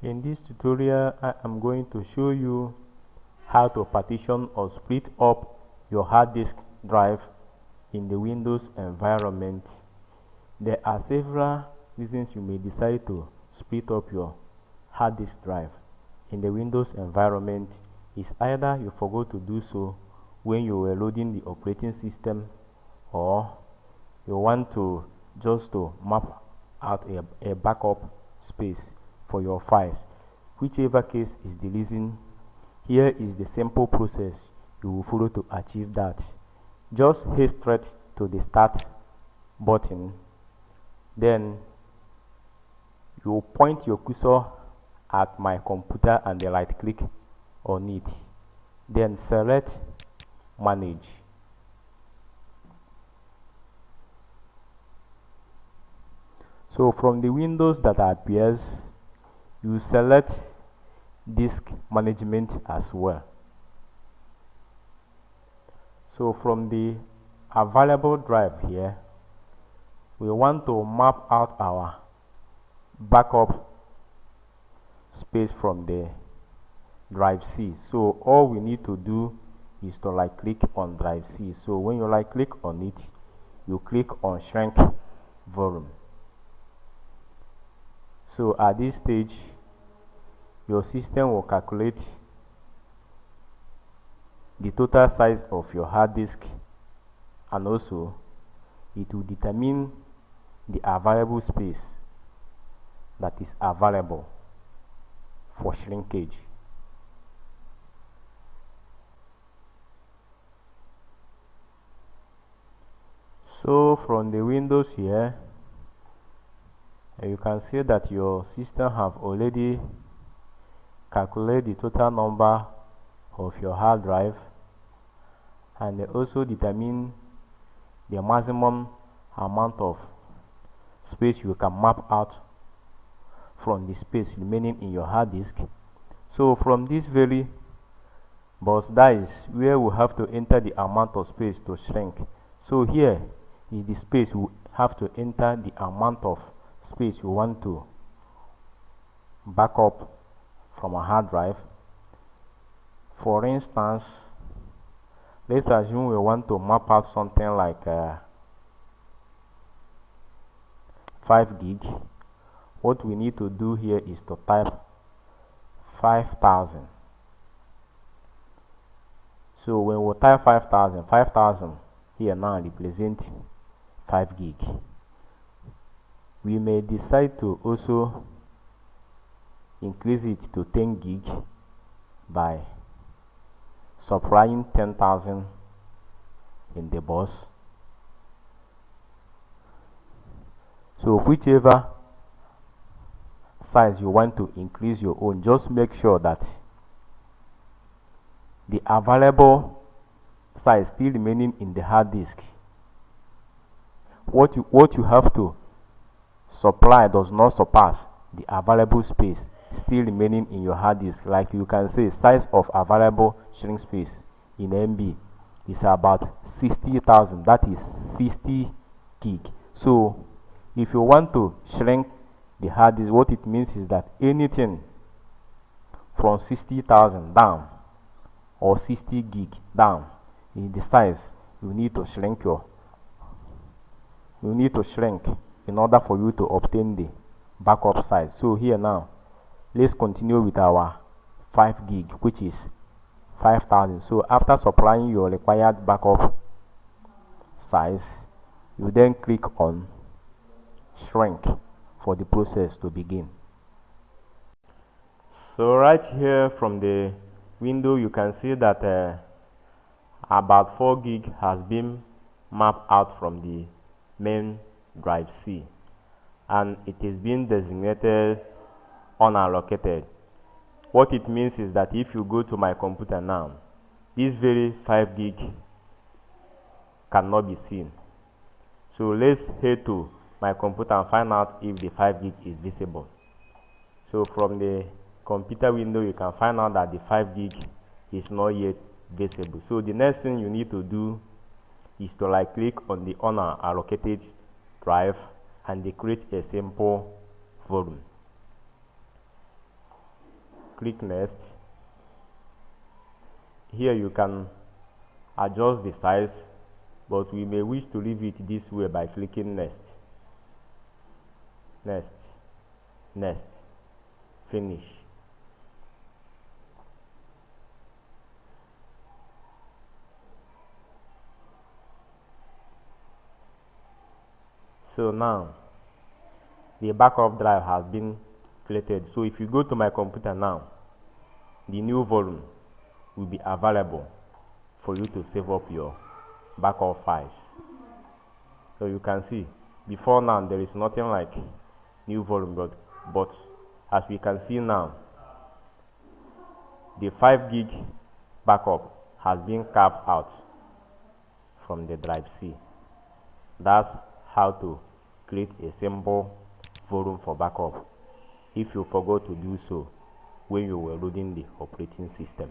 In this tutorial, I am going to show you how to partition or split up your hard disk drive in the Windows environment. There are several reasons you may decide to split up your hard disk drive in the Windows environment. It's either you forgot to do so when you were loading the operating system, or you want to just to map out a backup space for your files. Whichever case is the reason, here is the simple process you will follow to achieve that. Just head straight to the start button, then you point your cursor at my computer and then right click on it, then select manage. So from the windows that appears, you select disk management as well. So from the available drive here, we want to map out our backup space from the drive C. So all we need to do is to right click on drive C. So when you right click on it, you click on shrink volume. So at this stage, your system will calculate the total size of your hard disk, and also it will determine the available space that is available for shrinkage. So from the windows here, you can see that your system have already calculated the total number of your hard drive, and they also determine the maximum amount of space you can map out from the space remaining in your hard disk. So from this very box, that is where we have to enter the amount of space to shrink. So here is the space we have to enter the amount of space we want to back up from a hard drive. For instance, let's assume we want to map out something like 5 gig. What we need to do here is to type 5,000. So when we type 5,000 here now represents 5 gig. We may decide to also increase it to 10 gig by supplying 10,000 in the bus. So whichever size you want to increase your own, just make sure that the available size still remaining in the hard disk. What you have to supply does not surpass the available space still remaining in your hard disk. Like you can say, size of available shrink space in MB is about 60,000. That is 60 gig. So if you want to shrink the hard disk, what it means is that anything from 60,000 down or 60 gig down in the size, you need to shrink in order for you to obtain the backup size. So here now, let's continue with our 5 gig, which is 5,000. So after supplying your required backup size, you then click on shrink for the process to begin. So right here from the window, you can see that about 4 gig has been mapped out from the main drive C, and it is being designated unallocated. What it means is that if you go to my computer now, this very 5 gig cannot be seen. So let's head to my computer and find out if the 5 gig is visible. So from the computer window, you can find out that the 5 gig is not yet visible. So the next thing you need to do is to right click on the unallocated drive and they create a simple volume. click next. Here you can adjust the size, but we may wish to leave it this way by clicking next, next, next, finish. So now the backup drive has been created. So if you go to my computer now, the new volume will be available for you to save up your backup files. So you can see before now there is nothing like new volume, but as we can see now, the 5 gig backup has been carved out from the drive C. That's how to create a simple volume for backup if you forgot to do so when you were loading the operating system.